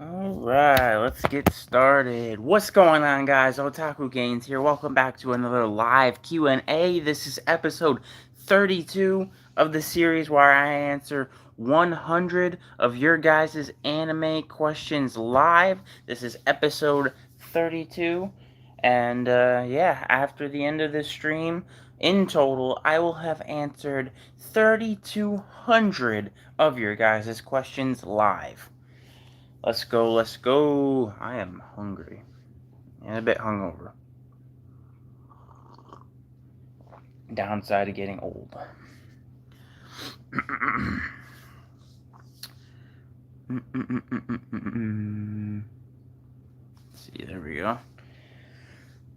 Alright, let's get started. What's going on, guys? Otaku Gains here. Welcome back to another live Q&A. This is episode 32 of the series where I answer 100 of your guys' anime questions live. This is episode 32. And yeah, after the end of this stream, in total, I will have answered 3,200 of your guys' questions live. Let's go, let's go. I am hungry and a bit hungover. Downside of getting old. See, there we go.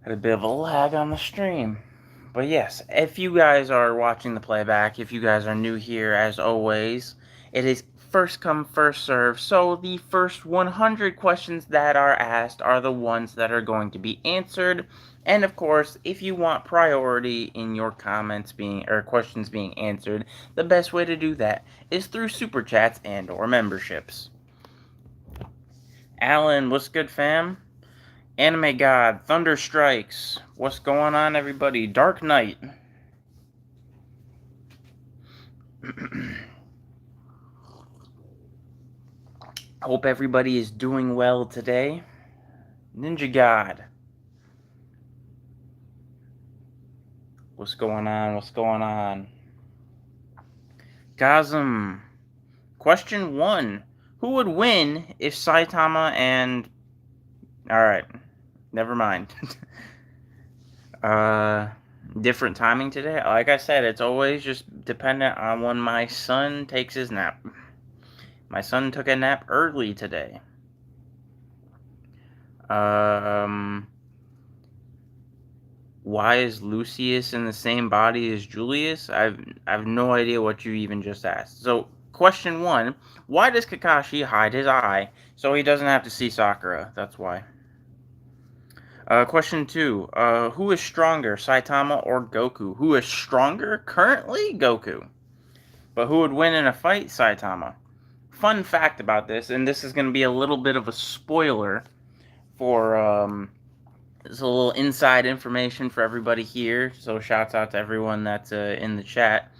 Had a bit of a lag on the stream. But yes, if you guys are watching the playback, if you guys are new here, as always, it is first come, first serve. So the first 100 questions that are asked are the ones that are going to be answered. And of course, if you want priority in your comments being or questions being answered, the best way to do that is through super chats and or memberships. Alan, what's good, fam? Anime God, Thunder Strikes. What's going on, everybody? Dark Knight. Hope everybody is doing well today. Ninja God. What's going on? What's going on? Gazum. Question 1. Who would win if Saitama and... Alright. Never mind. Different timing today. Like I said, it's always just dependent on when my son takes his nap. My son took a nap early today. Why is Lucius in the same body as Julius? I've no idea what you even just asked. So, question 1, why does Kakashi hide his eye so he doesn't have to see Sakura? That's why. Question 2, who is stronger, Saitama or Goku? Who is stronger? Currently, Goku. But who would win in a fight? Saitama. Fun fact about this, and this is going to be a little bit of a spoiler for, it's a little inside information for everybody here, so shouts out to everyone that's in the chat.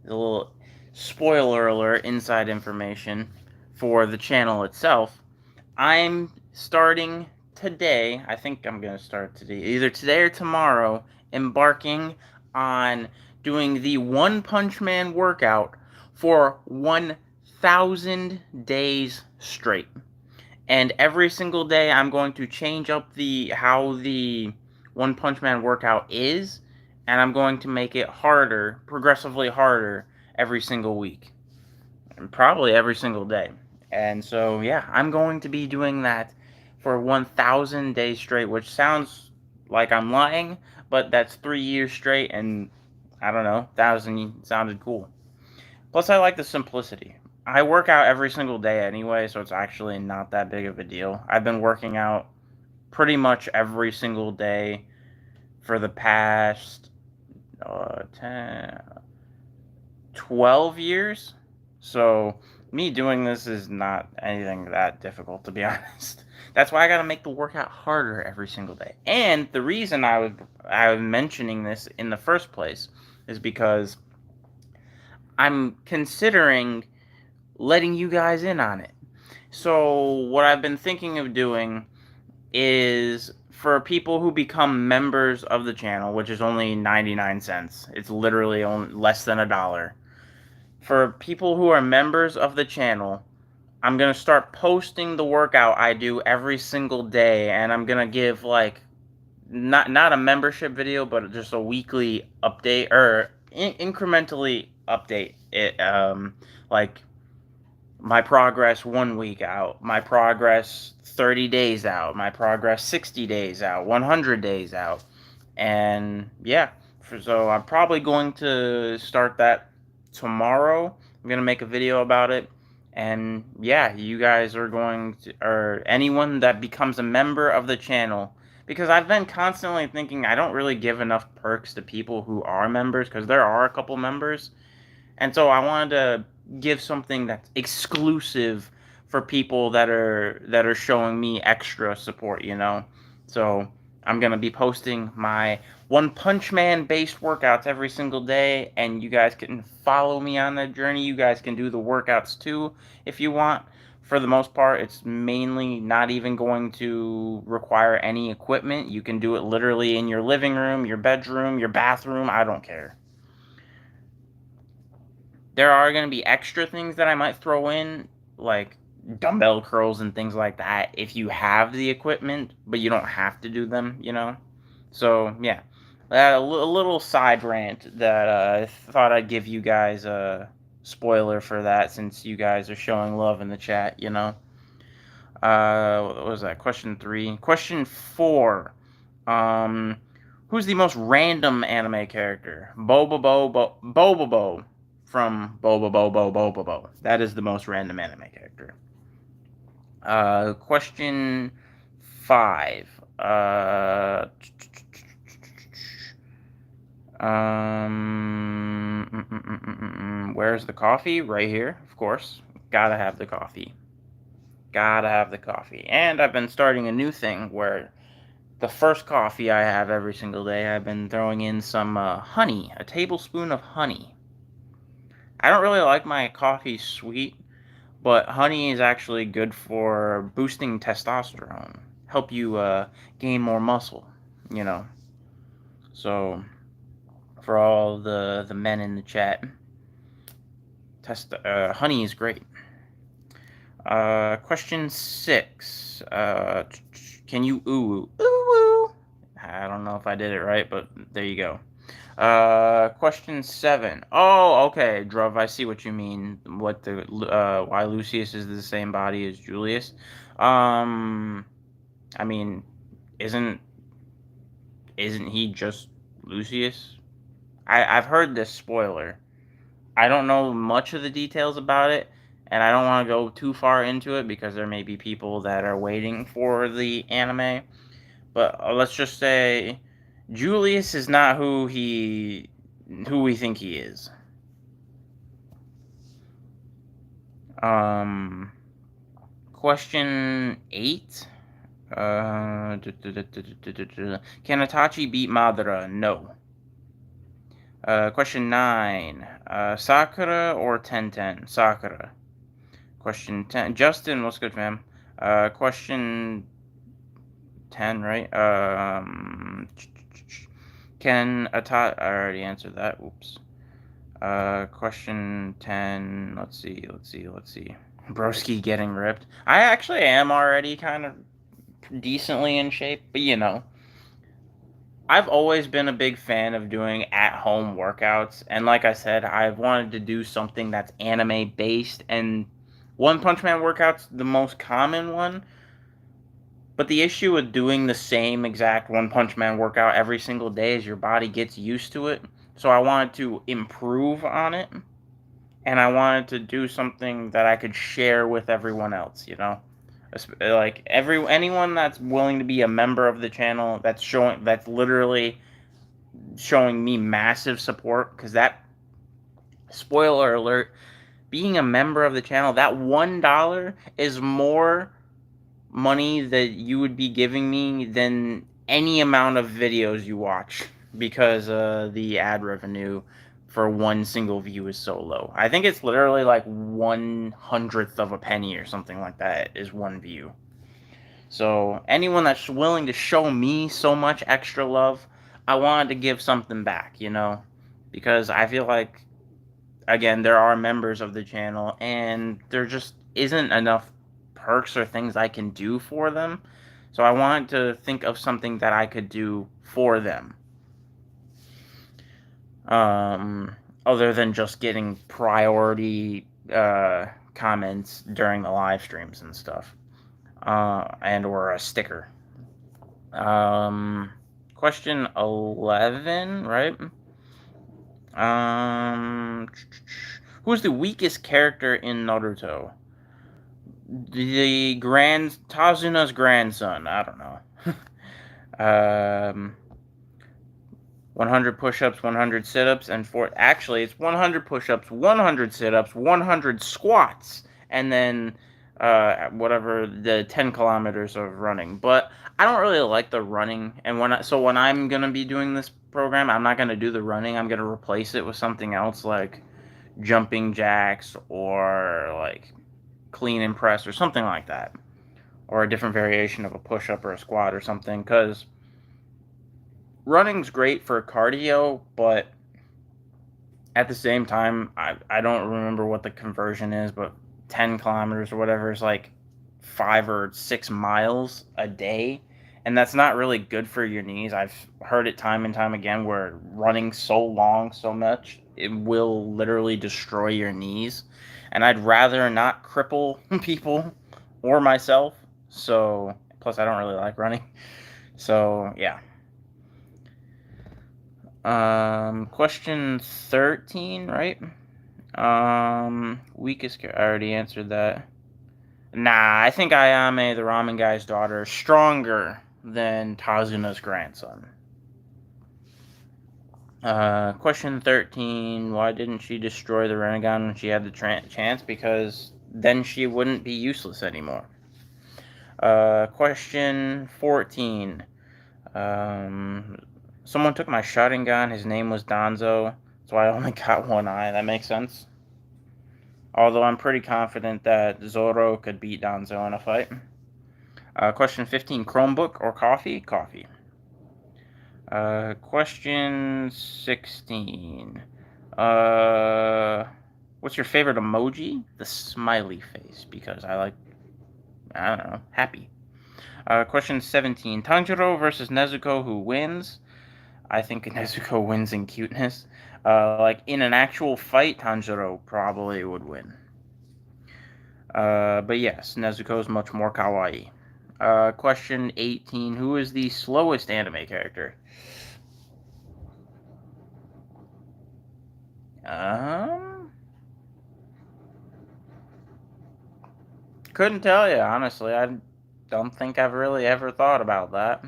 A little spoiler alert, inside information for the channel itself. I'm starting today, I think I'm going to start today, either today or tomorrow, embarking on doing the One Punch Man workout for 1,000 days straight. And every single day I'm going to change up how the One Punch Man workout is, and I'm going to make it harder, progressively harder, every single week. And probably every single day. And so, yeah, I'm going to be doing that for 1,000 days straight, which sounds like I'm lying, but that's 3 years straight, and I don't know, 1,000 sounded cool. Plus, I like the simplicity. I work out every single day anyway, so it's actually not that big of a deal. I've been working out pretty much every single day for the past 12 years. So me doing this is not anything that difficult, to be honest. That's why I gotta make the workout harder every single day. And the reason I was mentioning this in the first place is because I'm considering letting you guys in on it. So what I've been thinking of doing is for people who become members of the channel, which is only 99 cents. It's literally only less than $1. For people who are members of the channel, I'm going to start posting the workout I do every single day, and I'm going to give like not a membership video, but just a weekly update or incrementally update it, like my progress 1 week out, my progress 30 days out, my progress 60 days out, 100 days out. And yeah, so I'm probably going to start that tomorrow. I'm going to make a video about it. And yeah, you guys are going to, or anyone that becomes a member of the channel, because I've been constantly thinking I don't really give enough perks to people who are members, because there are a couple members. And so I wanted to give something that's exclusive for people that are showing me extra support, you know. So I'm gonna be posting my One Punch Man based workouts every single day, and you guys can follow me on that journey. You guys can do the workouts too if you want. For the most part, it's mainly not even going to require any equipment. You can do it literally in your living room, your bedroom, your bathroom. I don't care. There are going to be extra things that I might throw in, like dumbbell curls and things like that, if you have the equipment, but you don't have to do them, you know? So, yeah. A little side rant that I thought I'd give you guys a spoiler for that, since you guys are showing love in the chat, you know? What was that? Question 3. Question 4. Who's the most random anime character? Bobobo from Bobobo. That is the most random anime character. Question 5. Where's the coffee? Right here, of course. Gotta have the coffee. Gotta have the coffee. And I've been starting a new thing where the first coffee I have every single day, I've been throwing in some honey, a tablespoon of honey. I don't really like my coffee sweet, but honey is actually good for boosting testosterone, help you gain more muscle, you know. So, for all the men in the chat, honey is great. Question 6. Can you ooh ooh? I don't know if I did it right, but there you go. Question 7. Oh, okay, Druv, I see what you mean. What the why Lucius is the same body as Julius? I mean, isn't he just Lucius? I've heard this spoiler. I don't know much of the details about it, and I don't want to go too far into it because there may be people that are waiting for the anime. But let's just say Julius is not who we think he is. Question 8. Can Itachi beat Madara? No. Question 9. Sakura or Tenten? Sakura. Question 10. Justin, what's good, fam? Question 10, right? Can Itachi... I already answered that. Oops. Question 10. Let's see. Broski getting ripped. I actually am already kind of decently in shape, but you know. I've always been a big fan of doing at-home workouts, and like I said, I've wanted to do something that's anime-based, and One Punch Man workout's the most common one, but the issue with doing the same exact One Punch Man workout every single day is your body gets used to it, so I wanted to improve on it, and I wanted to do something that I could share with everyone else, you know? Like anyone that's willing to be a member of the channel, that's literally showing me massive support, because that, spoiler alert, being a member of the channel, that $1 is more money that you would be giving me than any amount of videos you watch, because the ad revenue for one single view is so low. I think it's literally like 1/100th of a penny or something like that is one view. So anyone that's willing to show me so much extra love, I wanted to give something back, you know, because I feel like, again, there are members of the channel and there just isn't enough perks or things I can do for them. So I wanted to think of something that I could do for them. Other than just getting priority comments during the live streams and stuff. And or a sticker. Question 11, right? Who's the weakest character in Naruto? The Tazuna's grandson. I don't know. 100 push-ups, 100 sit-ups, and actually it's 100 push-ups, 100 sit-ups, 100 squats, and then whatever the 10 kilometers of running. But I don't really like the running, and when I'm gonna be doing this program, I'm not gonna do the running. I'm gonna replace it with something else like jumping jacks or like clean and press or something like that, or a different variation of a push up or a squat or something. Because running's great for cardio, but at the same time, I don't remember what the conversion is, but 10 kilometers or whatever is like 5 or 6 miles a day. And that's not really good for your knees. I've heard it time and time again where running so long, so much, it will literally destroy your knees. And I'd rather not cripple people or myself. So, plus, I don't really like running. So, yeah. Question 13, right? Weakest character. I already answered that. Nah, I think Ayame, the ramen guy's daughter, is stronger than Tazuna's grandson. Question 13. Why didn't she destroy the Renegon when she had the chance? Because then she wouldn't be useless anymore. Question 14. Someone took my Sharingan. His name was Danzo. So I only got one eye. That makes sense. Although I'm pretty confident that Zoro could beat Danzo in a fight. Question 15. Chromebook or coffee? Coffee. Question 16. What's your favorite emoji? The smiley face. Because I don't know, happy. Question 17. Tanjiro versus Nezuko, who wins? I think Nezuko wins in cuteness. Like, in an actual fight, Tanjiro probably would win. But yes, Nezuko is much more kawaii. Question 18. Who is the slowest anime character? Couldn't tell you, honestly. I don't think I've really ever thought about that.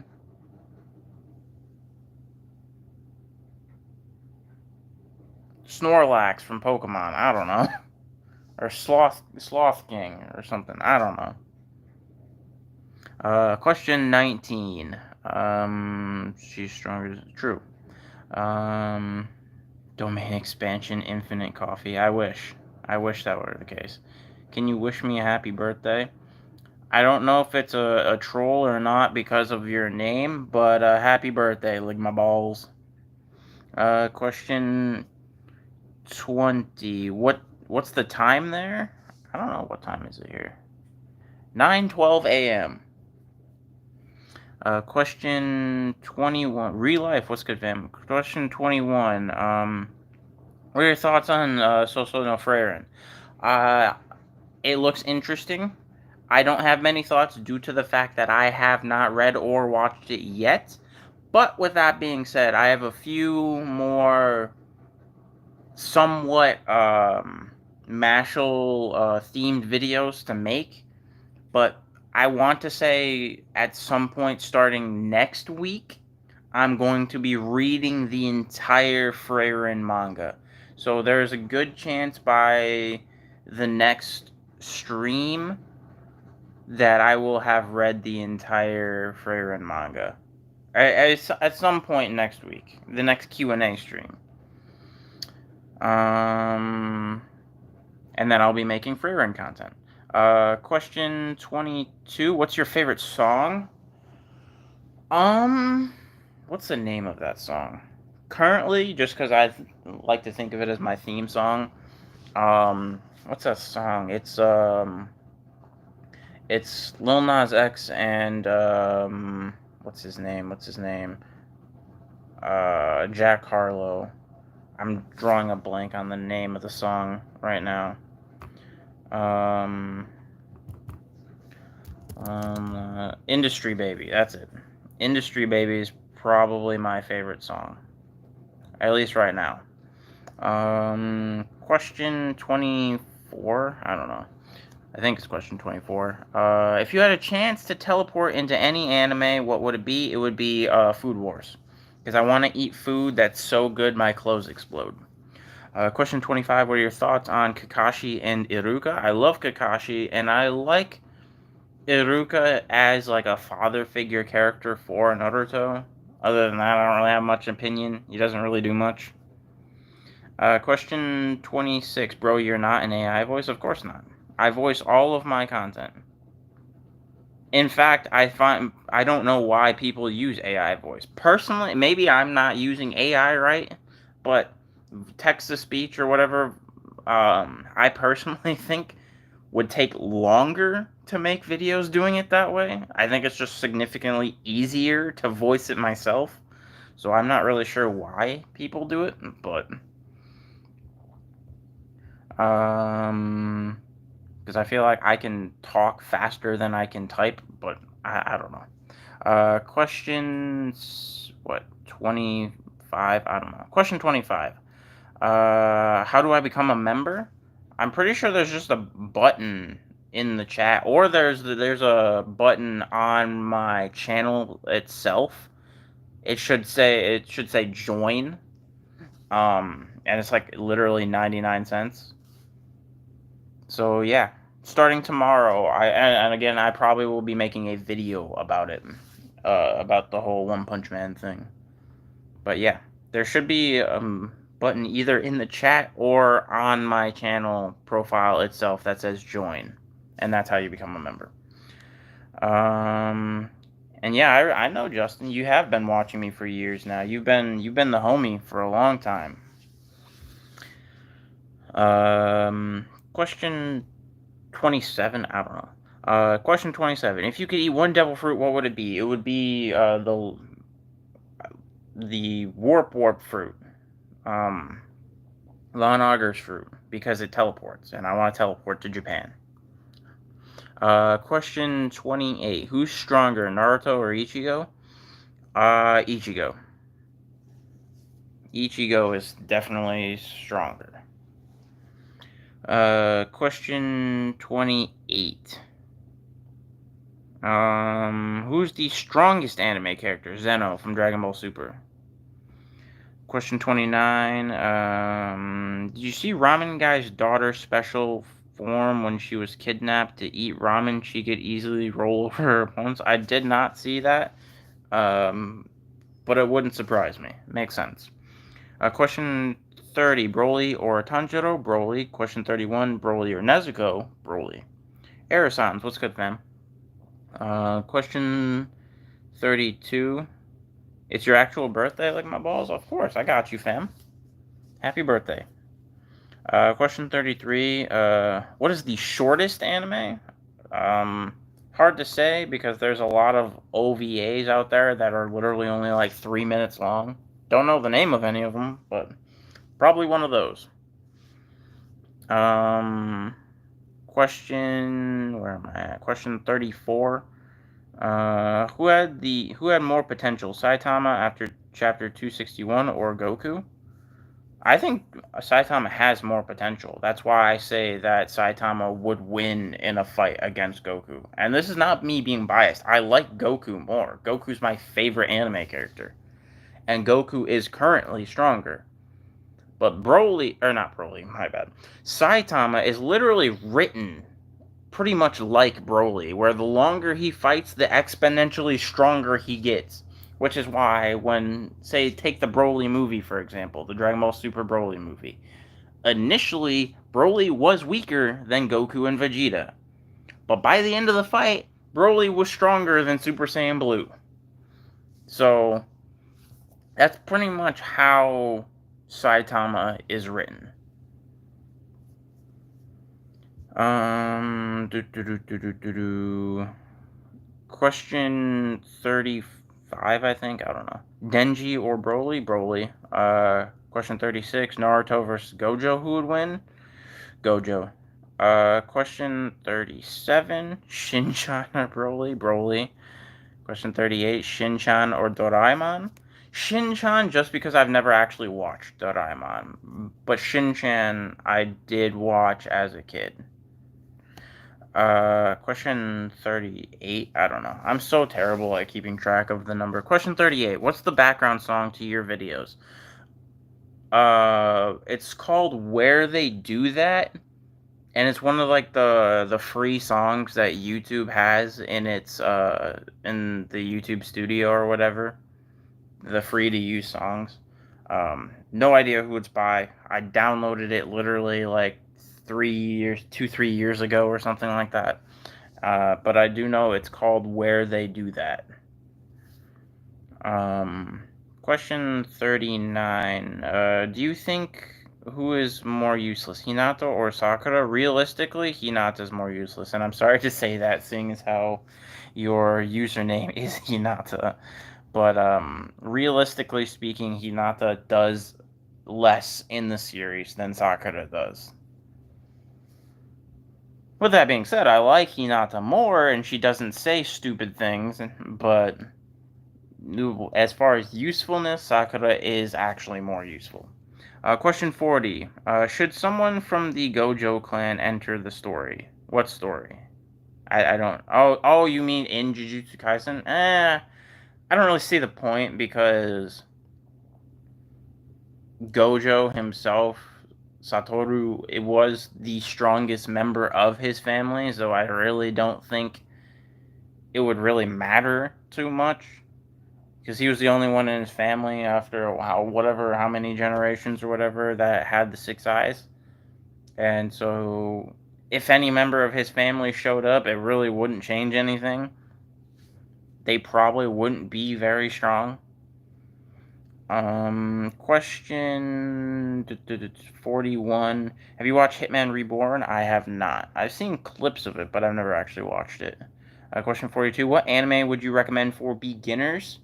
Snorlax from Pokemon. I don't know. Or Sloth King or something. I don't know. Question 19. She's stronger. True. Domain expansion, infinite coffee. I wish that were the case. Can you wish me a happy birthday? I don't know if it's a troll or not because of your name, but happy birthday, lick my balls. Question 20. What's the time there? I don't know. What time is it here? 9:12 a.m. Question 21. Real life. What's good, fam? Question 21. What are your thoughts on Soso no Frieren? It looks interesting. I don't have many thoughts due to the fact that I have not read or watched it yet. But with that being said, I have a few more somewhat Mashal themed videos to make. But I want to say at some point starting next week, I'm going to be reading the entire Frieren manga. So there's a good chance by the next stream that I will have read the entire Frieren manga. At some point next week, the next Q&A stream. And then I'll be making Frieren content. Question 22. What's your favorite song? What's the name of that song? Currently, just because I like to think of it as my theme song. What's that song? It's Lil Nas X and what's his name? Jack Harlow. I'm drawing a blank on the name of the song right now. Industry Baby, that's it. Industry Baby is probably my favorite song. At least right now. Question 24? I don't know. I think it's question 24. If you had a chance to teleport into any anime, what would it be? It would be Food Wars. Because I want to eat food that's so good my clothes explode. Question 25, what are your thoughts on Kakashi and Iruka? I love Kakashi, and I like Iruka as like a father figure character for Naruto. Other than that, I don't really have much opinion. He doesn't really do much. Question 26, bro, you're not an AI voice? Of course not. I voice all of my content. In fact, I don't know why people use AI voice. Personally, maybe I'm not using AI right, but text to speech or whatever, I personally think would take longer to make videos doing it that way. I think it's just significantly easier to voice it myself. So I'm not really sure why people do it, but because I feel like I can talk faster than I can type, but I don't know. Questions, what, 25? I don't know. Question 25. How do I become a member? I'm pretty sure there's just a button in the chat, or there's a button on my channel itself. It should say join. And it's like literally 99 cents. So yeah, starting tomorrow, and again, I probably will be making a video about it, about the whole One Punch Man thing. But yeah, there should be a button either in the chat or on my channel profile itself that says join, and that's how you become a member. And yeah, I know, Justin, you have been watching me for years now. You've been the homie for a long time. Question 27, I don't know. Question 27. If you could eat one devil fruit, what would it be? It would be the warp fruit. Von Augur's fruit, because it teleports, and I want to teleport to Japan. Question 28. Who's stronger, Naruto or Ichigo? Ichigo. Ichigo is definitely stronger. Question 28. Who's the strongest anime character? Zeno from Dragon Ball Super. Question 29. Did you see Ramen Guy's daughter's special form when she was kidnapped to eat ramen? She could easily roll over her opponents. I did not see that. But it wouldn't surprise me. Makes sense. Question 30. Broly or Tanjiro? Broly. Question 31. Broly or Nezuko? Broly. Aerosons, what's good, fam? Question 32. It's your actual birthday, like my balls? Of course, I got you, fam. Happy birthday. Question 33. What is the shortest anime? Hard to say, because there's a lot of OVAs out there that are literally only like 3 minutes long. Don't know the name of any of them, but probably one of those. Question, where am I at? Question 34. Who had more potential, Saitama after chapter 261 or Goku? I think Saitama has more potential. That's why I say that Saitama would win in a fight against Goku. And this is not me being biased. I like Goku more. Goku's my favorite anime character. And Goku is currently stronger. But my bad. Saitama is literally written pretty much like Broly, where the longer he fights, the exponentially stronger he gets. Which is why when, say, take the Broly movie, for example, the Dragon Ball Super Broly movie. Initially, Broly was weaker than Goku and Vegeta. But by the end of the fight, Broly was stronger than Super Saiyan Blue. So, that's pretty much how Saitama is written. Question 35, I think. I don't know. Denji or Broly? Broly. Question 36. Naruto versus Gojo. Who would win? Gojo. Question 37. Shinchan or Broly? Broly. Question 38. Shinchan or Doraemon? Shinchan, just because I've never actually watched Doraemon. But Shinchan, I did watch as a kid. Question 38. I don't know. I'm so terrible at keeping track of the number. Question 38. What's the background song to your videos? It's called Where They Do That, and it's one of like the free songs that YouTube has in its in the YouTube Studio or whatever, the free to use songs. No idea who it's by. I downloaded it literally like 3 years ago or something like that. But I do know it's called Where They Do That. Um, Question 39. Do you think who is more useless, Hinata or Sakura? Realistically, Hinata is more useless, and I'm sorry to say that, seeing as how your username is Hinata. But realistically speaking, Hinata does less in the series than Sakura does. With that being said, I like Hinata more, and she doesn't say stupid things, but as far as usefulness, Sakura is actually more useful. Question 40. Should someone from the Gojo clan enter the story? What story? I don't... Oh, you mean in Jujutsu Kaisen? I don't really see the point, because Gojo himself, Satoru, it was the strongest member of his family, so I really don't think it would really matter too much, because he was the only one in his family after how many generations or whatever that had the six eyes. And so if any member of his family showed up, it really wouldn't change anything. They probably wouldn't be very strong. Question 41. Have you watched Hitman Reborn? I have not. I've seen clips of it, but I've never actually watched it. Question 42. What anime would you recommend for beginners?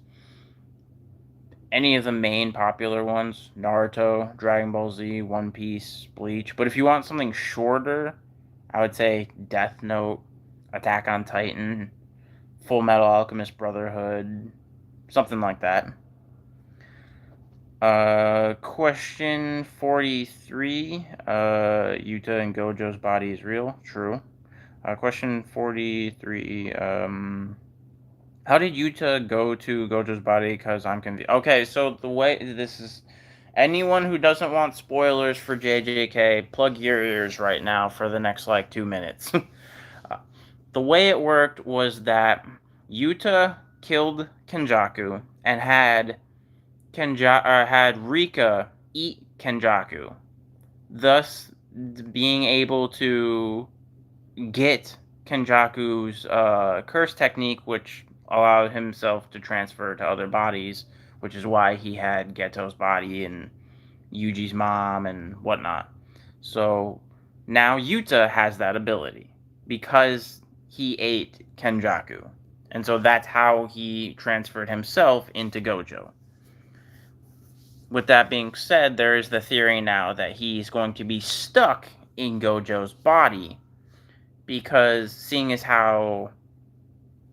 Any of the main popular ones. Naruto, Dragon Ball Z, One Piece, Bleach. But if you want something shorter, I would say Death Note, Attack on Titan, Full Metal Alchemist Brotherhood, something like that. Question 43. Yuta and Gojo's body is real. True. Question 43. How did Yuta go to Gojo's body? Because I'm confused. Okay, so the way this is... Anyone who doesn't want spoilers for JJK, plug your ears right now for the next, 2 minutes. The way it worked was that Yuta killed Kenjaku and had Rika eat Kenjaku, thus being able to get Kenjaku's curse technique, which allowed himself to transfer to other bodies, which is why he had Geto's body and Yuji's mom and whatnot. So now Yuta has that ability because he ate Kenjaku. And so that's how he transferred himself into Gojo. With that being said, there is the theory now that he's going to be stuck in Gojo's body, because seeing as how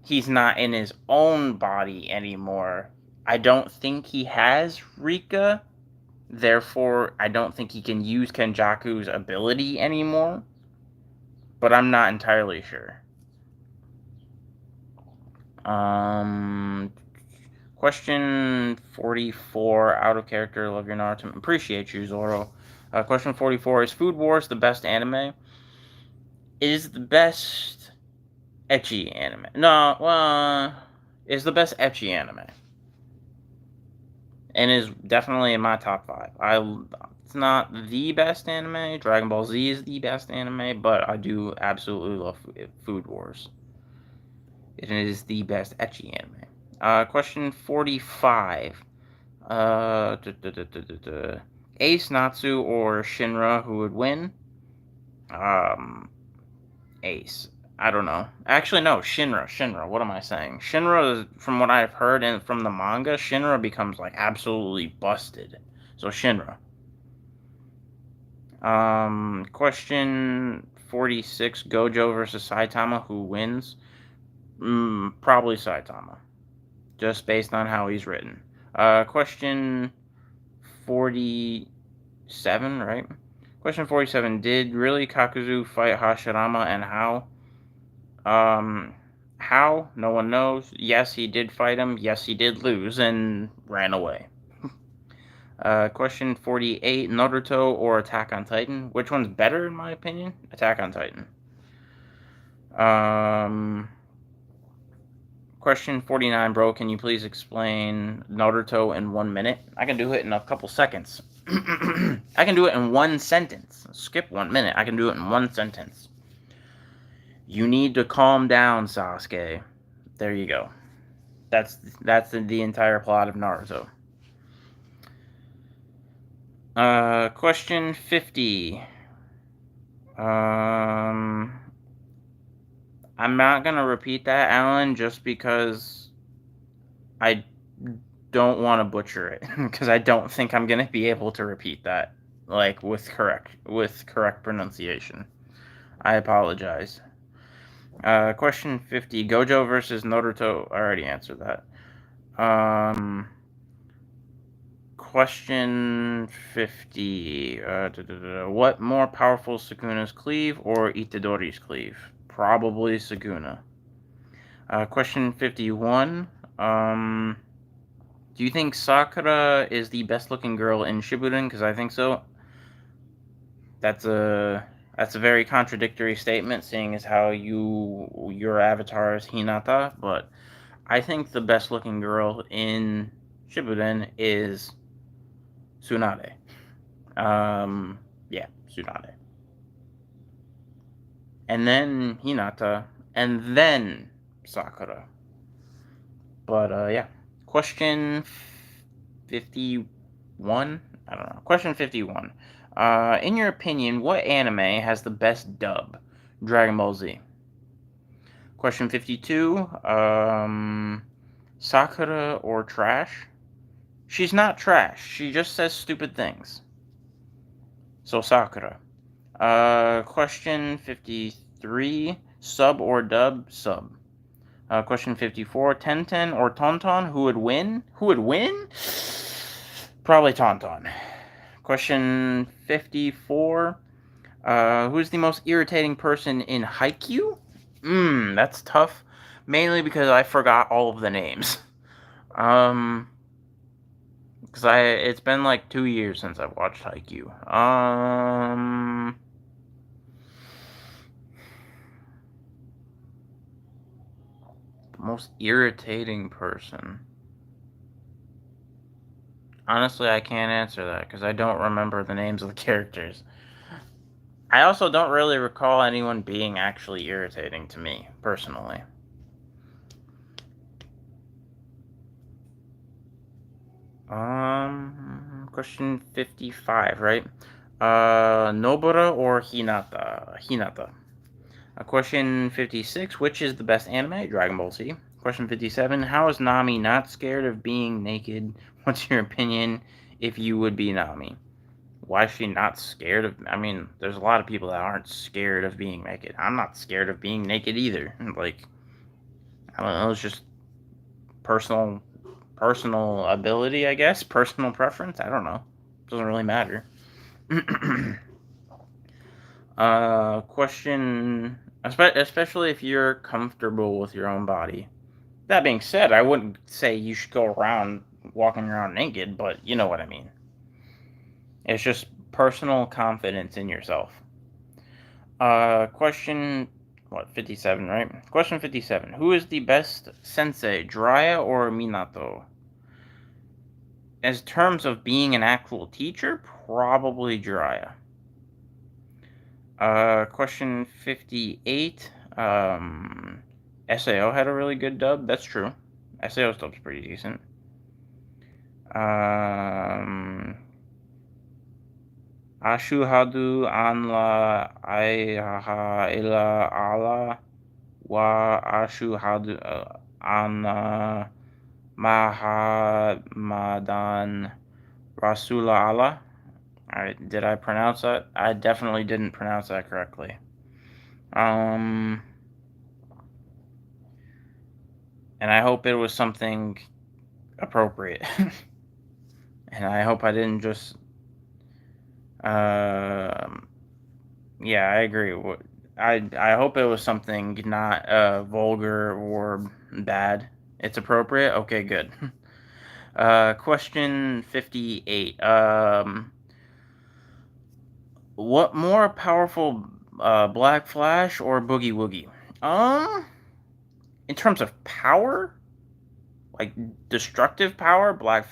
he's not in his own body anymore, I don't think he has Rika. Therefore, I don't think he can use Kenjaku's ability anymore. But I'm not entirely sure. Question 44, out of character, love your Naruto. Appreciate you, Zoro. Question 44, is Food Wars the best anime? It is the best ecchi anime. No, well, it's the best ecchi anime. And is definitely in my top 5. It's not the best anime. Dragon Ball Z is the best anime, but I do absolutely love Food Wars. It is the best ecchi anime. Question 45. Ace, Natsu, or Shinra, who would win? Ace. I don't know. Actually, no, Shinra. What am I saying? Shinra, from what I've heard and from the manga, Shinra becomes, absolutely busted. So, Shinra. Question 46, Gojo versus Saitama, who wins? Probably Saitama. Just based on how he's written. Question 47, right? Question 47, did really Kakuzu fight Hashirama, and how? How? No one knows. Yes, he did fight him. Yes, he did lose and ran away. Question 48, Naruto or Attack on Titan? Which one's better in my opinion? Attack on Titan. Question 49, bro. Can you please explain Naruto in 1 minute? I can do it in a couple seconds. I can do it in one sentence. Skip 1 minute. I can do it in one sentence. You need to calm down, Sasuke. There you go. That's the entire plot of Naruto. Question 50. I'm not gonna repeat that, Alan, just because I don't want to butcher it, because I don't think I'm gonna be able to repeat that, like, with correct pronunciation. I apologize. Question 50. Gojo versus Naruto. I already answered that. Question 50. What more powerful, Sukuna's cleave or Itadori's cleave? Probably Sukuna. Question 51. Do you think Sakura is the best looking girl in Shippuden? Because I think so. That's a very contradictory statement, seeing as how your avatar is Hinata, but I think the best looking girl in Shippuden is Tsunade. Yeah, Tsunade. And then Hinata, and then Sakura. But yeah. Question 51? I don't know. Question 51. In your opinion, what anime has the best dub? Dragon Ball Z. Question 52. Sakura or trash? She's not trash. She just says stupid things. So Sakura. Question 53. Sub or dub? Sub. Question 54. Tenten or Tauntaun? Who would win? Who would win? Probably Tauntaun. Question 54. Who's the most irritating person in Haikyuu? That's tough. Mainly because I forgot all of the names. Because it's been like 2 years since I've watched Haikyuu. Most irritating person. Honestly, I can't answer that because I don't remember the names of the characters. I also don't really recall anyone being actually irritating to me, personally. Question 55, right? Nobara or Hinata? Hinata. Question 56, which is the best anime? Dragon Ball Z. Question 57, how is Nami not scared of being naked? What's your opinion if you would be Nami? Why is she not scared of... I mean, there's a lot of people that aren't scared of being naked. I'm not scared of being naked either. Like, I don't know, it's just personal ability, I guess. Personal preference, I don't know. Doesn't really matter. Question... Especially if you're comfortable with your own body. That being said, I wouldn't say you should go around walking around naked, but you know what I mean. It's just personal confidence in yourself. Question 57, right? Question 57. Who is the best sensei, Jiraiya or Minato? As terms of being an actual teacher, probably Jiraiya. Question 58. SAO had a really good dub. That's true. SAO's dub's pretty decent. Ashhadu an la ilaha illa Allah wa ashhadu anna Muhammadan Rasulullah. Alright, did I pronounce that? I definitely didn't pronounce that correctly. And I hope it was something appropriate. And I hope I didn't just... yeah, I agree. I hope it was something not vulgar or bad. It's appropriate? Okay, good. Question 58. What more powerful, Black Flash or Boogie Woogie? Um, in terms of power, like destructive power, Black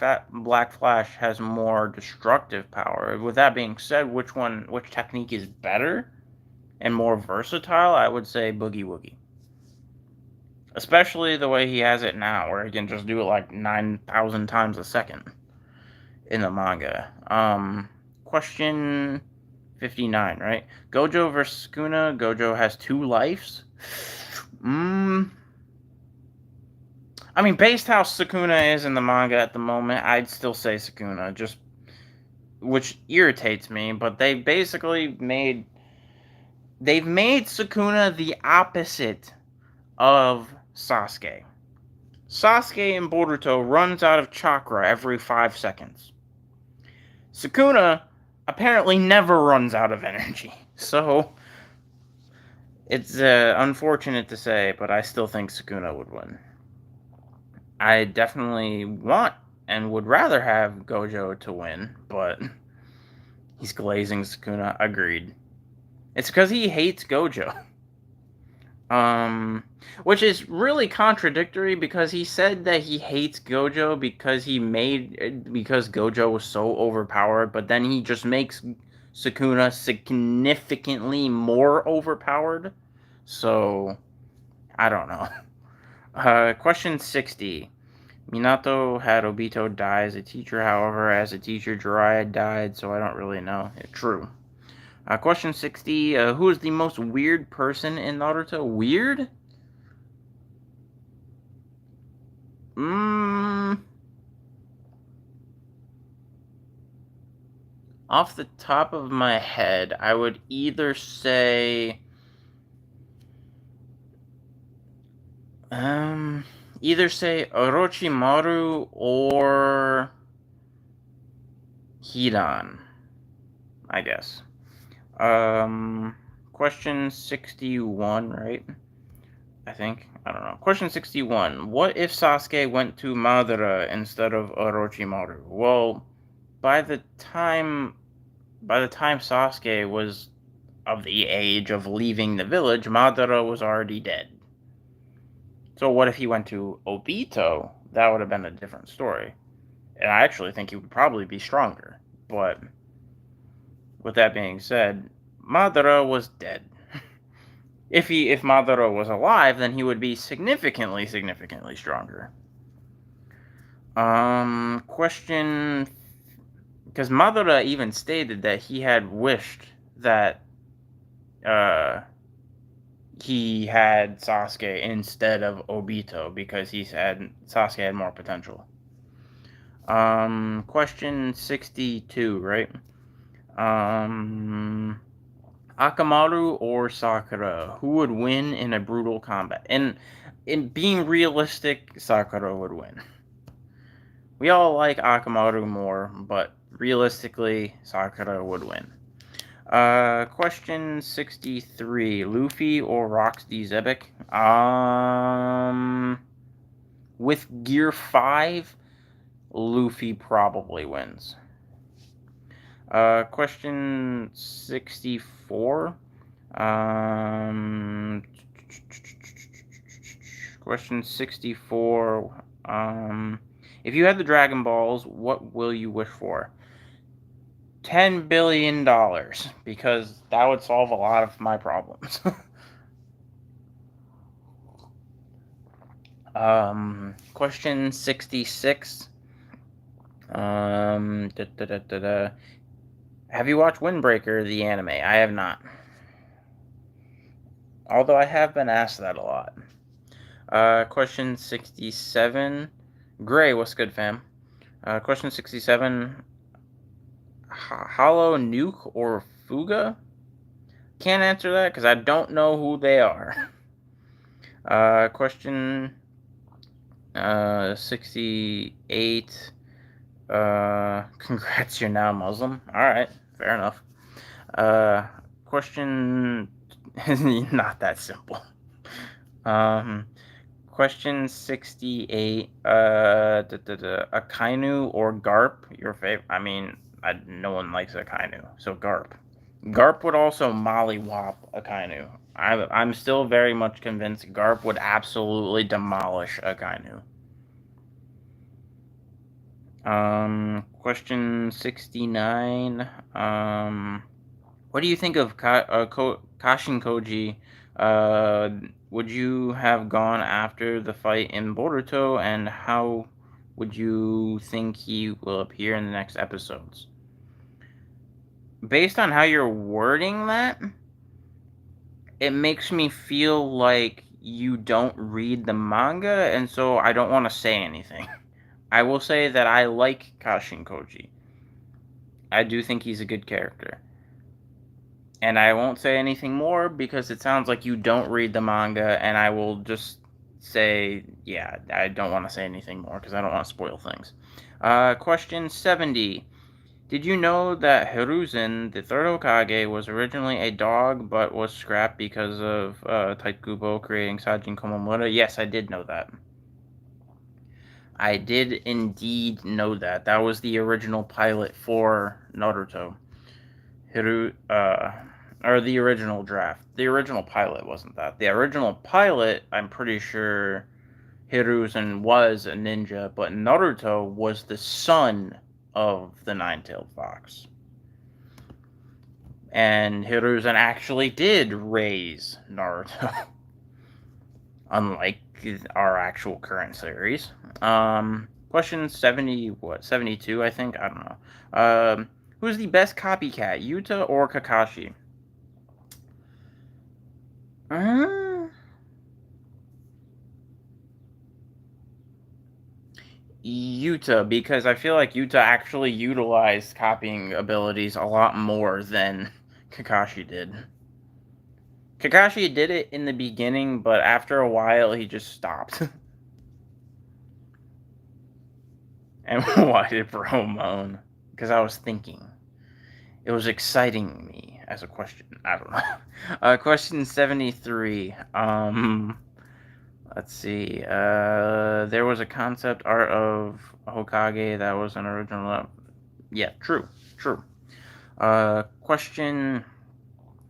Flash has more destructive power. With that being said, which technique is better and more versatile? I would say Boogie Woogie. Especially the way he has it now, where he can just do it like 9,000 times a second in the manga. Question 59, right? Gojo versus Sukuna. Gojo has 2 lives. I mean, based how Sukuna is in the manga at the moment, I'd still say Sukuna, just which irritates me. But they've made Sukuna the opposite of Sasuke. Sasuke in Boruto runs out of chakra every 5 seconds. Sukuna apparently never runs out of energy. So it's unfortunate to say, but I still think Sukuna would win. I definitely want and would rather have Gojo to win, but he's glazing Sukuna. Agreed. It's because he hates Gojo. Which is really contradictory because he said that he hates Gojo because Gojo was so overpowered, but then he just makes Sukuna significantly more overpowered. So, I don't know. Question 60. Minato had Obito die as a teacher, however, as a teacher, Jiraiya died, so I don't really know. True. Question 60. Who is the most weird person in Naruto? Weird? Off the top of my head, I would either say... Orochimaru or Hidan, I guess. Question 61, right? I think. I don't know. Question 61. What if Sasuke went to Madara instead of Orochimaru? Well, by the time Sasuke was of the age of leaving the village, Madara was already dead. So what if he went to Obito? That would have been a different story. And I actually think he would probably be stronger. But with that being said, Madara was dead. If Madara was alive, then he would be significantly stronger. Question, because Madara even stated that he had wished that he had Sasuke instead of Obito because Sasuke had more potential. Question 62, right? Akamaru or Sakura, who would win in a brutal combat? And in being realistic, Sakura would win. We all like Akamaru more, but realistically, Sakura would win. Question 63, Luffy or Rocksteady Zebek? With Gear 5, Luffy probably wins. Question 64. Question 64. If you had the Dragon Balls, what will you wish for? $10 billion, because that would solve a lot of my problems. Question 66. Have you watched Windbreaker, the anime? I have not. Although I have been asked that a lot. Question 67. Gray, what's good, fam? Question 67. Hollow Nuke or Fuga? Can't answer that because I don't know who they are. Question 68. Congrats, you're now Muslim. Alright, fair enough. Question not that simple. Question 68. Akainu or Garp? Your favorite? I mean, no one likes Akainu, so Garp. Garp would also mollywop Akainu. I'm still very much convinced Garp would absolutely demolish Akainu. Question 69. What do you think of Kashin Koji? Would you have gone after the fight in Boruto, and how would you think he will appear in the next episodes? Based on how you're wording that, it makes me feel like you don't read the manga, and so I don't want to say anything. I will say that I like Kashin Koji. I do think he's a good character. And I won't say anything more because it sounds like you don't read the manga, and I will just say, yeah, I don't want to say anything more because I don't want to spoil things. Question 70. Did you know that Hiruzen, the third Hokage, was originally a dog but was scrapped because of Taikubo creating Sajin Komomura? Yes, I did know that. I did indeed know that. That was the original pilot for Naruto. Or the original draft. The original pilot wasn't that. The original pilot, I'm pretty sure Hiruzen was a ninja, but Naruto was the son of the nine-tailed fox. And Hiruzen actually did raise Naruto. Unlike our actual current series. Question 72, I think? I don't know. Who's the best copycat, Yuta or Kakashi? Yuta, because I feel like Yuta actually utilized copying abilities a lot more than Kakashi did. Kakashi did it in the beginning, but after a while he just stopped. And why did Bro moan? Because I was thinking. It was exciting me as a question. I don't know. Question 73. Let's see. There was a concept art of Hokage that was an original. Yeah, true. Question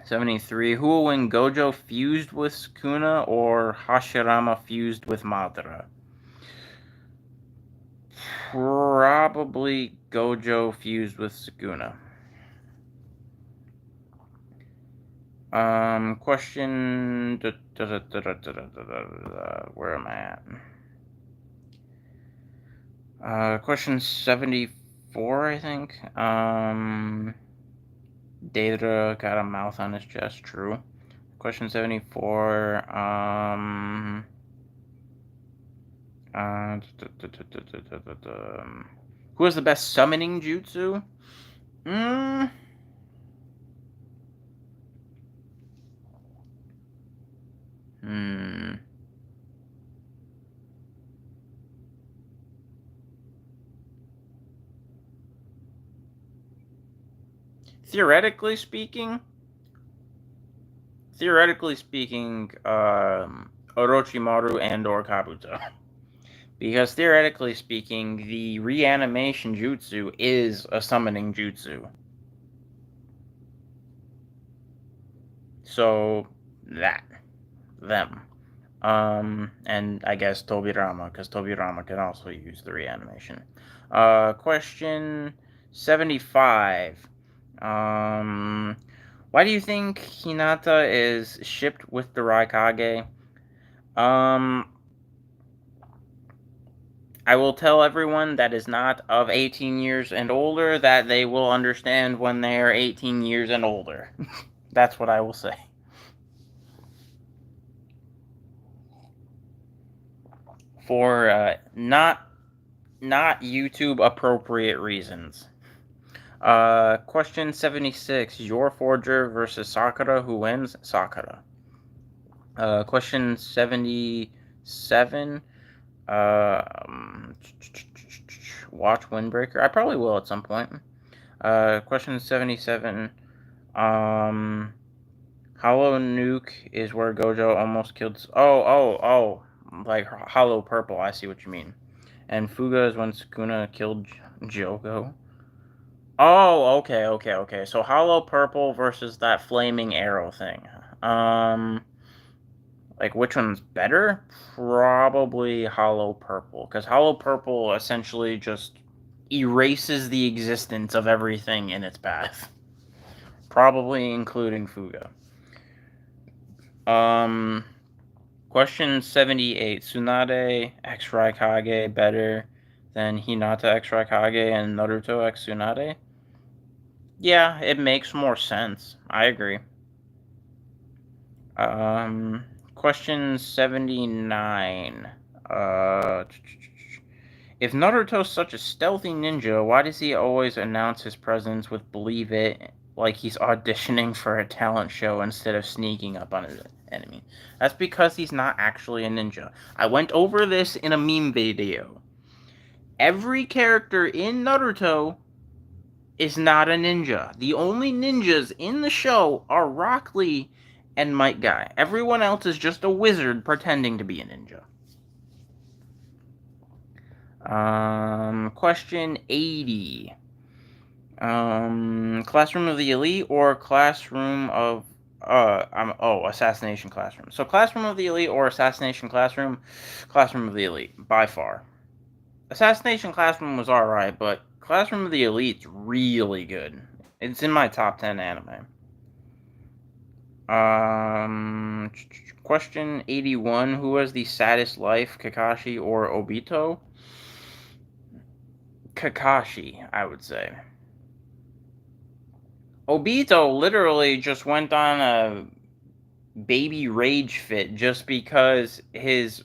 73. Who will win, Gojo fused with Sukuna or Hashirama fused with Madara? Probably Gojo fused with Sukuna. Question. Where am I at? Question 74, I think. Deidara got a mouth on his chest. True. Question 74. Who has the best summoning jutsu? Theoretically speaking, Orochimaru and or Kabuto. Because theoretically speaking, the reanimation jutsu is a summoning jutsu. So, them. And I guess Tobirama, because Tobirama can also use the reanimation. Question 75. Why do you think Hinata is shipped with the Raikage? I will tell everyone that is not of 18 years and older that they will understand when they are 18 years and older. That's what I will say. For not YouTube appropriate reasons. Question 76. Your Forger versus Sakura. Who wins? Sakura. Question 77. Watch Windbreaker. I probably will at some point. Question 77. Hollow Nuke is where Gojo almost killed. Oh. like hollow purple. I see what you mean. And Fuga is when Sukuna killed Jogo. Oh, okay. So hollow purple versus that flaming arrow thing. Like which one's better? Probably hollow purple, because hollow purple essentially just erases the existence of everything in its path, probably including Fuga. Question 78. Tsunade x Raikage better than Hinata x Raikage and Naruto x Tsunade? Yeah, it makes more sense. I agree. Question 79. If Naruto's such a stealthy ninja, why does he always announce his presence with "Believe It" like he's auditioning for a talent show instead of sneaking up on his enemy? That's because he's not actually a ninja. I went over this in a meme video. Every character in Naruto is not a ninja. The only ninjas in the show are Rock Lee and Might Guy. Everyone else is just a wizard pretending to be a ninja. Question 80. Classroom of the Elite or Classroom of Assassination Classroom. So Classroom of the Elite or Assassination Classroom? Classroom of the Elite, by far. Assassination Classroom was alright, but Classroom of the Elite's really good. It's in my top 10 anime. Question 81. Who has the saddest life, Kakashi or Obito? Kakashi, I would say. Obito literally just went on a baby rage fit just because his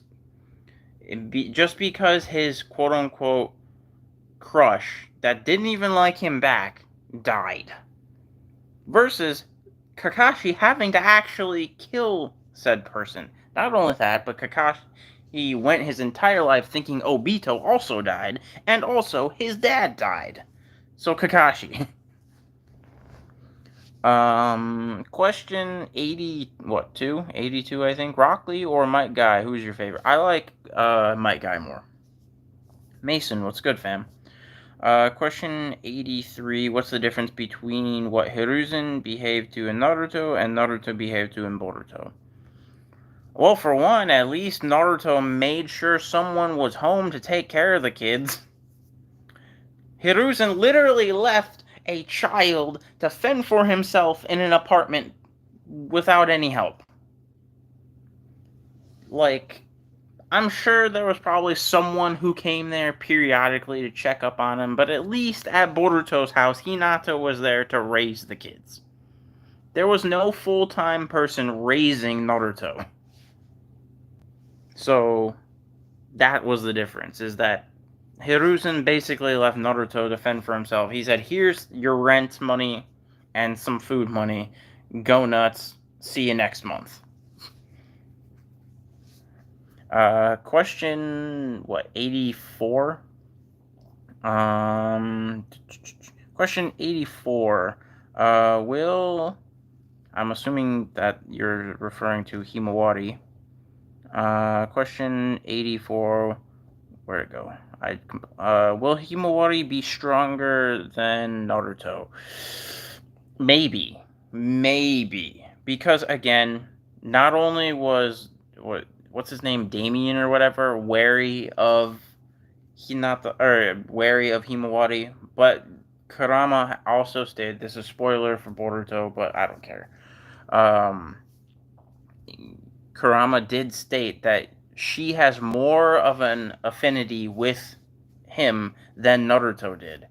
quote unquote crush that didn't even like him back died. Versus Kakashi having to actually kill said person. Not only that, but Kakashi went his entire life thinking Obito also died, and also his dad died. So Kakashi. Question 82, I think. Rock Lee or Might Guy? Who's your favorite? I like Might Guy more. Mason, what's good, fam? Question 83. What's the difference between what Hiruzen behaved to in Naruto and Naruto behaved to in Boruto? Well, for one, at least Naruto made sure someone was home to take care of the kids. Hiruzen literally left a child to fend for himself in an apartment without any help. Like, I'm sure there was probably someone who came there periodically to check up on him, but at least at Boruto's house, Hinata was there to raise the kids. There was no full-time person raising Naruto. So, that was the difference, is that Hiruzen basically left Naruto to fend for himself. He said, here's your rent money and some food money. Go nuts. See you next month. Question, 84? Question 84. I'm assuming that you're referring to Himawari. Question 84. Where'd it go? Will Himawari be stronger than Naruto? Maybe. Because again, not only was what's his name, Damien or whatever, wary of Hinata or wary of Himawari, but Kurama also stated, this is a spoiler for Boruto, but I don't care. Kurama did state that she has more of an affinity with him than Naruto did.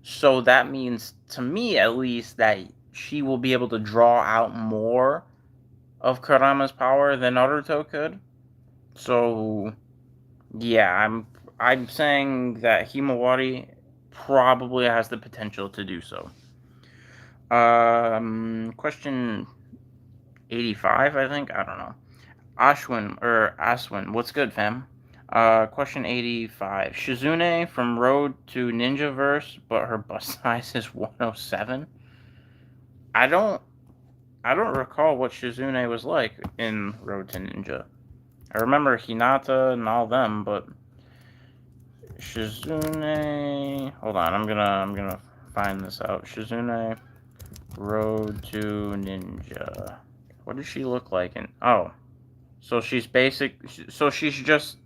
So that means, to me at least, that she will be able to draw out more of Kurama's power than Naruto could. So, yeah, I'm saying that Himawari probably has the potential to do so. Question 85, I think? I don't know. Aswin, what's good, fam? Question 85. Shizune from Road to Ninjaverse, but her bust size is 107? I don't recall what Shizune was like in Road to Ninja. I remember Hinata and all them, but Shizune. Hold on, I'm gonna find this out. Shizune Road to Ninja. What does she look like? Oh, so she's basic. So she's just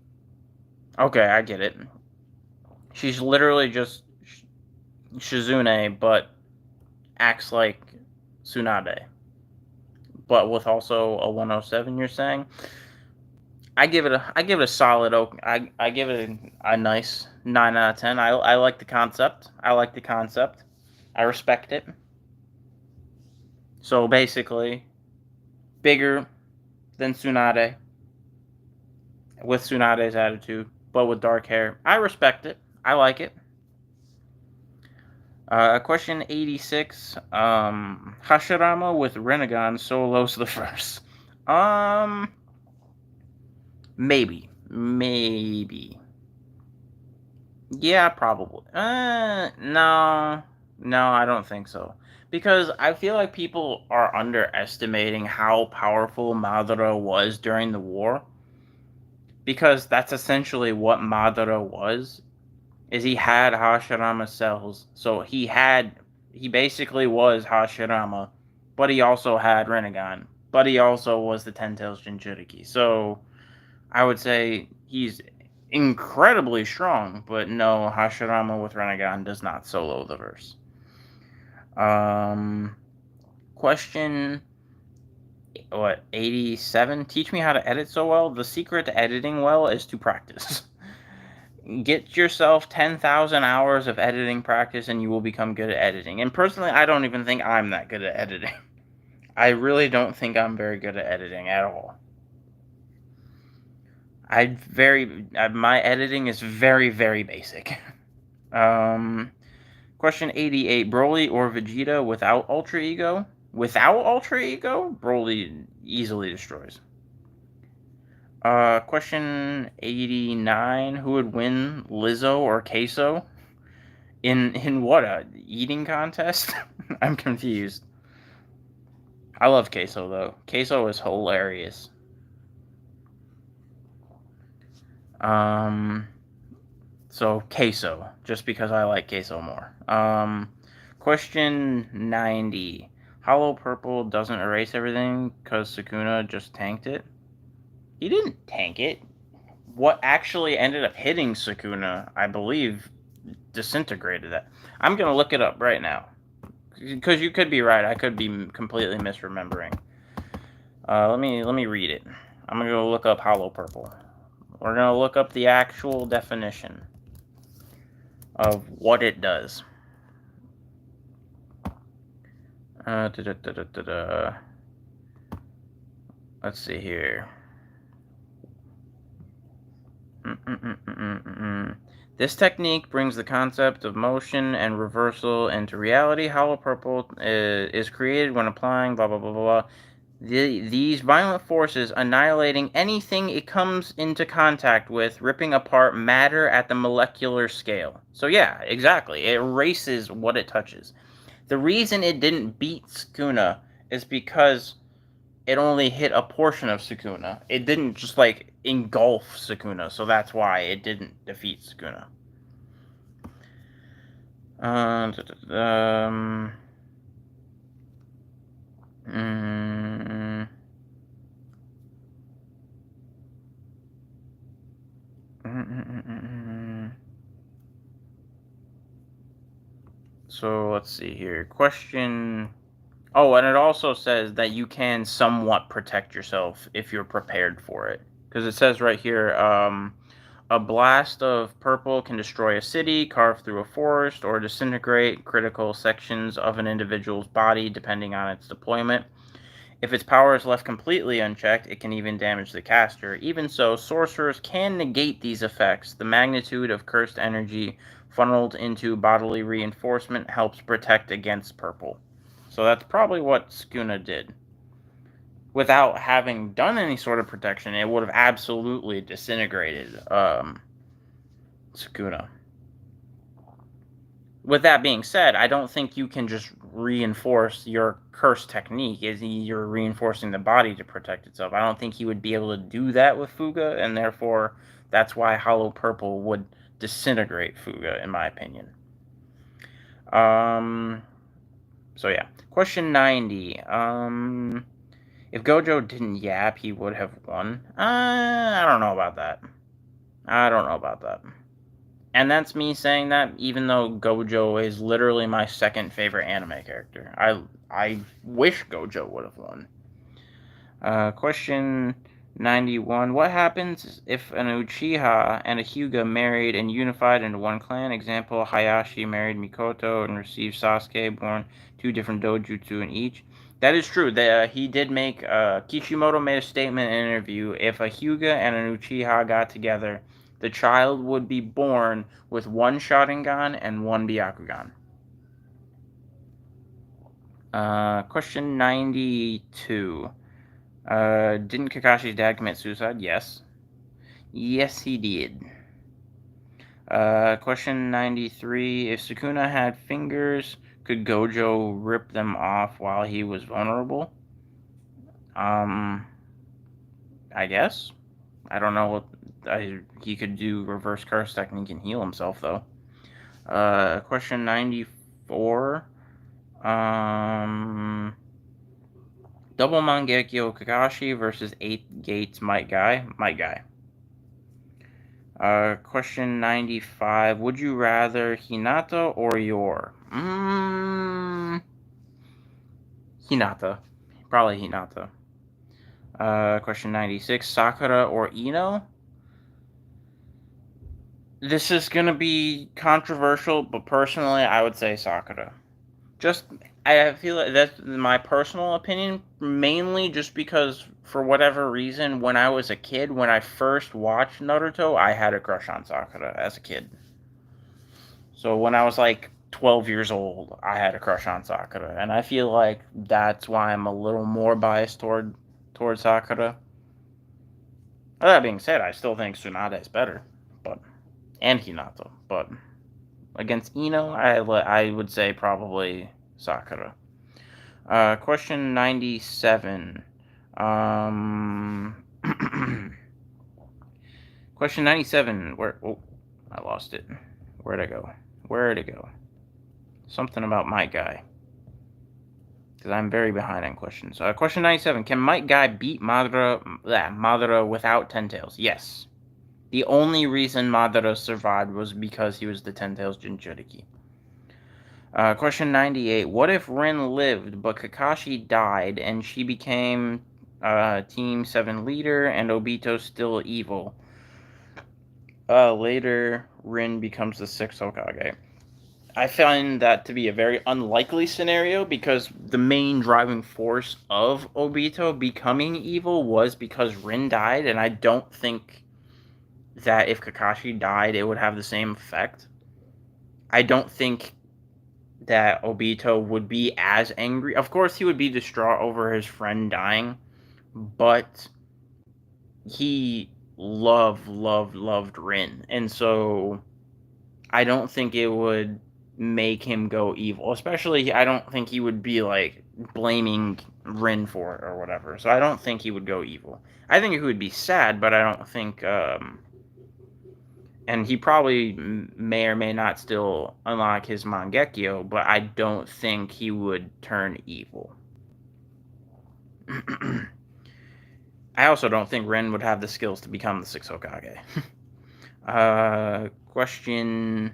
okay. I get it. She's literally just Shizune, but acts like Tsunade, but with also a 107. You're saying? I give it a solid. I give it a nice 9 out of 10. I like the concept. I like the concept. I respect it. So basically, bigger than Tsunade, with Tsunade's attitude, but with dark hair. I respect it. I like it. Question 86. Hashirama with Rinnegan solos the first. Maybe. Maybe. Yeah, probably. No. No, I don't think so. Because I feel like people are underestimating how powerful Madara was during the war. Because that's essentially what Madara was. Is he had Hashirama cells. So he basically was Hashirama. But he also had Rinnegan. But he also was the Ten Tails Jinchuriki. So I would say he's incredibly strong, but no, Hashirama with Rinnegan does not solo the verse. Question 87? Teach me how to edit so well. The secret to editing well is to practice. Get yourself 10,000 hours of editing practice and you will become good at editing. And personally, I don't even think I'm that good at editing. I really don't think I'm very good at editing at all. My editing is very, very basic. Question 88. Broly or Vegeta without Ultra Ego? Without Ultra Ego? Broly easily destroys. Question 89. Who would win, Lizzo or Queso? In what, a eating contest? I'm confused. I love Queso, though. Queso is hilarious. So Queso, just because I like Queso more. Question 90. Hollow Purple doesn't erase everything because Sukuna just tanked it? He didn't tank it. What actually ended up hitting Sukuna, I believe, disintegrated that. I'm going to look it up right now. Because you could be right. I could be completely misremembering. Let me read it. I'm going to go look up Hollow Purple. We're going to look up the actual definition of what it does. Let's see here. This technique brings the concept of motion and reversal into reality. Hollow Purple is created when applying blah blah blah blah. These violent forces annihilating anything it comes into contact with, ripping apart matter at the molecular scale. So yeah, exactly. It erases what it touches. The reason it didn't beat Sukuna is because it only hit a portion of Sukuna. It didn't just like engulf Sukuna, so that's why it didn't defeat Sukuna. So let's see here. Question. Oh, and it also says that you can somewhat protect yourself if you're prepared for it. Because it says right here, a blast of purple can destroy a city, carve through a forest, or disintegrate critical sections of an individual's body, depending on its deployment. If its power is left completely unchecked, it can even damage the caster. Even so, sorcerers can negate these effects. The magnitude of cursed energy funneled into bodily reinforcement helps protect against purple. So that's probably what Sukuna did. Without having done any sort of protection, it would have absolutely disintegrated Sukuna. With that being said, I don't think you can just reinforce your curse technique. You're reinforcing the body to protect itself. I don't think he would be able to do that with Fuga, and therefore that's why Hollow Purple would disintegrate Fuga, in my opinion. So yeah. Question 90. If Gojo didn't yap, he would have won. I don't know about that. And that's me saying that even though Gojo is literally my second favorite anime character. I wish Gojo would have won. Question 91. What happens if an Uchiha and a Hyuga married and unified into one clan? Example, Hayashi married Mikoto and received Sasuke, born 2 different dojutsu in each. That is true. He did make, Kishimoto made a statement in an interview. If a Hyuga and an Uchiha got together, the child would be born with 1 Sharingan and 1 Byakugan. Question 92. Didn't Kakashi's dad commit suicide? Yes. Yes, he did. Question 93. If Sukuna had fingers, could Gojo rip them off while he was vulnerable? I guess. I don't know what... he could do reverse curse technique and heal himself, though. Question 94. Double Mangekyo Kakashi versus 8 Gates Might Guy. Might Guy. Question 95. Would you rather Hinata or Yor? Hinata. Probably Hinata. Question 96. Sakura or Ino? This is gonna be controversial, but personally, I would say Sakura. I feel like that's my personal opinion, mainly just because, for whatever reason, when I was a kid, when I first watched Naruto, I had a crush on Sakura as a kid. So when I was like 12 years old, I had a crush on Sakura, and I feel like that's why I'm a little more biased toward Sakura. That being said, I still think Tsunade is better, and Hinata, but against Ino, I would say probably Sakura. Question 97. Question 97. I lost it. Where'd it go? Something about Might Guy. Because I'm very behind on questions. Question 97. Can Might Guy beat Madara without Ten Tails? Yes. The only reason Madara survived was because he was the Ten Tails Jinchuriki. Question 98. What if Rin lived, but Kakashi died, and she became Team 7 leader, and Obito's still evil? Later, Rin becomes the 6th Hokage. I find that to be a very unlikely scenario, because the main driving force of Obito becoming evil was because Rin died, and I don't think that if Kakashi died, it would have the same effect. I don't think that Obito would be as angry. Of course, he would be distraught over his friend dying, but he loved Rin, and so I don't think it would make him go evil. Especially, I don't think he would be like blaming Rin for it or whatever. So I don't think he would go evil. I think he would be sad, but I don't think. And he probably may or may not still unlock his Mangekyo, but I don't think he would turn evil. I also don't think Rin would have the skills to become the 6th Hokage. Question...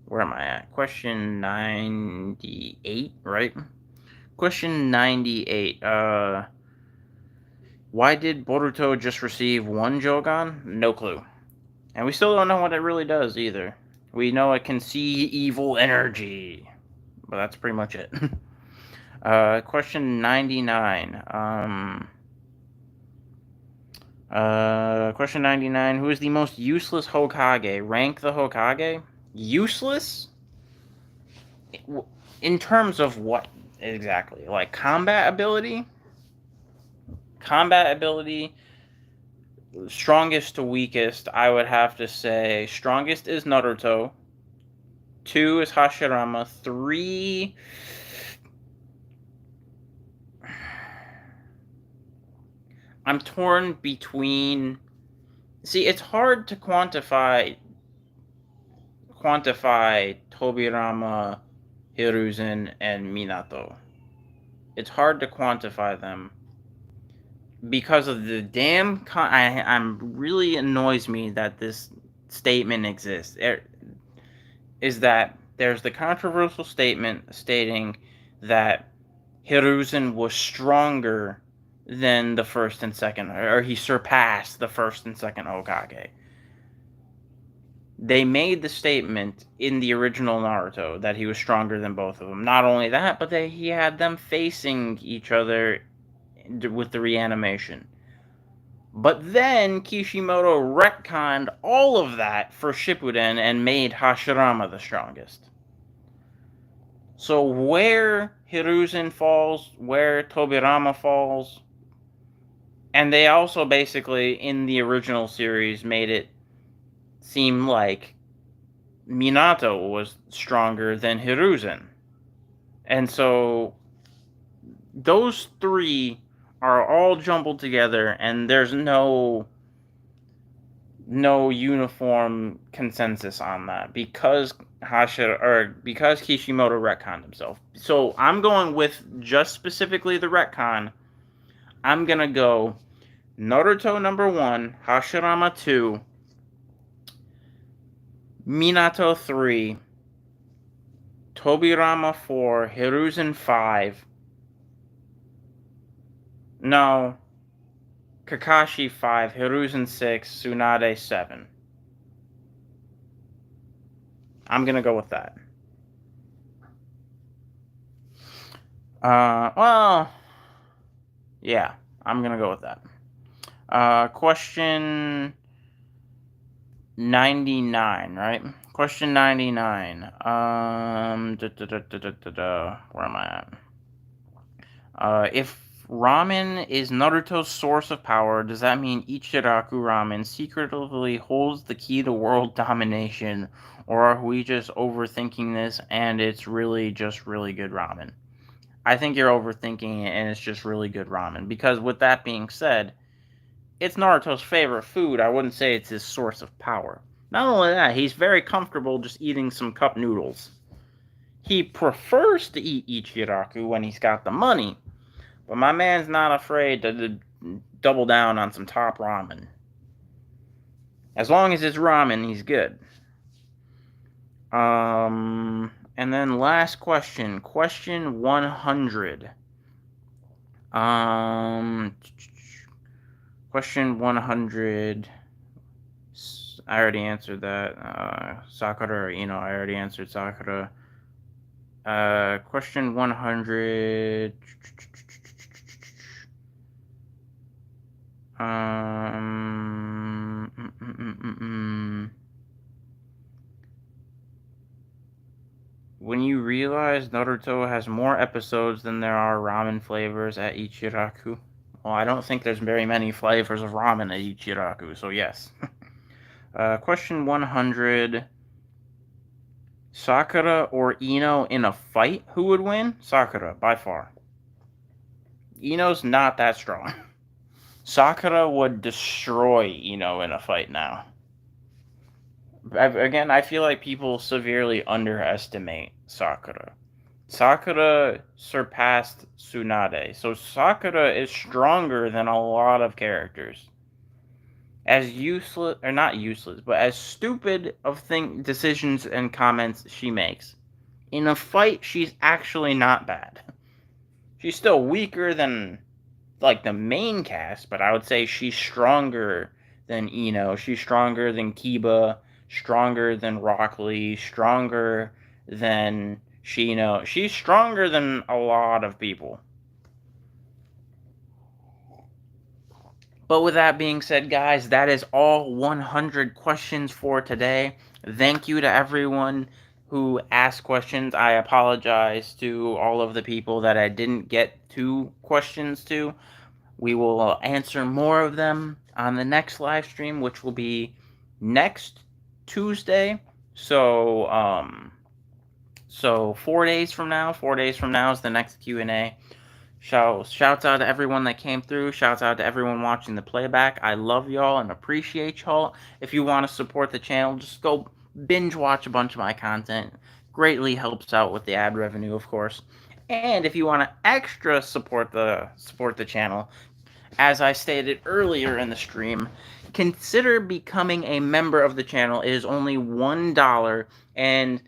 Where am I at? Question 98, right? Question 98. Why did Boruto just receive 1 Jogan? No clue. And we still don't know what it really does either. We know it can see evil energy. But that's pretty much it. Question 99. Question 99. Who is the most useless Hokage? Rank the Hokage? Useless? In terms of what exactly? Like combat ability? Combat ability, strongest to weakest, I would have to say strongest is Naruto. 2 is Hashirama. 3... I'm torn between... See, it's hard to quantify Tobirama, Hiruzen, and Minato. It's hard to quantify them because of the damn... I'm really annoys me that this statement exists. Is that there's the controversial statement stating that Hiruzen was stronger than the first and second, or he surpassed the first and second Hokage. They made the statement in the original Naruto that he was stronger than both of them. Not only that, but he had them facing each other with the reanimation. But then Kishimoto retconned all of that for Shippuden and made Hashirama the strongest. So where Hiruzen falls, where Tobirama falls, and they also basically, in the original series, made it seem like Minato was stronger than Hiruzen. And so those three are all jumbled together, and there's no uniform consensus on that because Kishimoto retconned himself. So I'm going with just specifically the retcon. I'm gonna go Naruto number 1, Hashirama 2, Minato 3, Tobirama 4, Hiruzen 5. No. Kakashi 5, Hiruzen 6, Tsunade 7. I'm gonna go with that. Well, yeah, I'm gonna go with that. Question 99, right? Question 99. Where am I at? If ramen is Naruto's source of power, does that mean Ichiraku ramen secretly holds the key to world domination, or are we just overthinking this and it's really just really good ramen? I think you're overthinking it and it's just really good ramen, because with that being said, it's Naruto's favorite food. I wouldn't say it's his source of power. Not only that, he's very comfortable just eating some cup noodles. He prefers to eat Ichiraku when he's got the money, but my man's not afraid to double down on some top ramen. As long as it's ramen, he's good. And then last question. Question 100. Question 100. I already answered that. Sakura or Ino, I already answered Sakura. Question 100. When you realize Naruto has more episodes than there are ramen flavors at Ichiraku? Well, I don't think there's very many flavors of ramen at Ichiraku, so yes. Question 100. Sakura or Ino in a fight? Who would win? Sakura, by far. Ino's not that strong. Sakura would destroy Ino in a fight now. Again, I feel like people severely underestimate Sakura. Sakura surpassed Tsunade, so Sakura is stronger than a lot of characters. As useless, or not useless, but as stupid of decisions and comments she makes, in a fight, she's actually not bad. She's still weaker than, like, the main cast, but I would say she's stronger than Ino. She's stronger than Kiba, stronger than Rock Lee, stronger than Shino. She's stronger than a lot of people. But with that being said, guys, that is all 100 questions for today. Thank you to everyone who asked questions. I apologize to all of the people that I didn't get 2 questions to. We will answer more of them on the next live stream, which will be next Tuesday. So, So 4 days from now, 4 days from now is the next Q&A. Shouts out to everyone that came through. Shouts out to everyone watching the playback. I love y'all and appreciate y'all. If you want to support the channel, just go binge watch a bunch of my content. Greatly helps out with the ad revenue, of course. And if you want to extra support the channel, as I stated earlier in the stream, consider becoming a member of the channel. It is only $1, and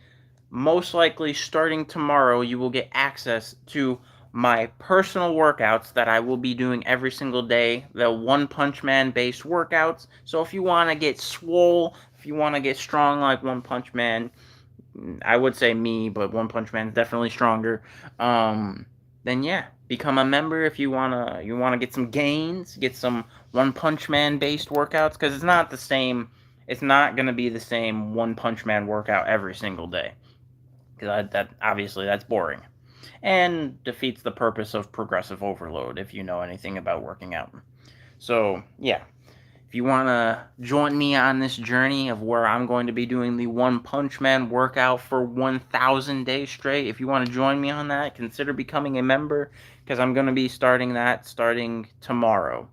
most likely starting tomorrow you will get access to my personal workouts that I will be doing every single day, the One Punch Man based workouts. So if you want to get swole, if you want to get strong like One Punch Man, I would say me, but One Punch Man is definitely stronger. Then yeah, become a member if you wanna get some gains, get some One Punch Man based workouts, because it's not the same. It's not gonna be the same One Punch Man workout every single day, because that obviously that's boring and defeats the purpose of progressive overload if you know anything about working out. So yeah, if you want to join me on this journey of where I'm going to be doing the One Punch Man workout for 1,000 days straight, if you want to join me on that, consider becoming a member, because I'm going to be starting that starting tomorrow.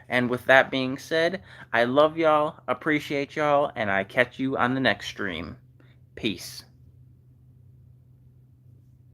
And with that being said, I love y'all, appreciate y'all, and I catch you on the next stream. Peace.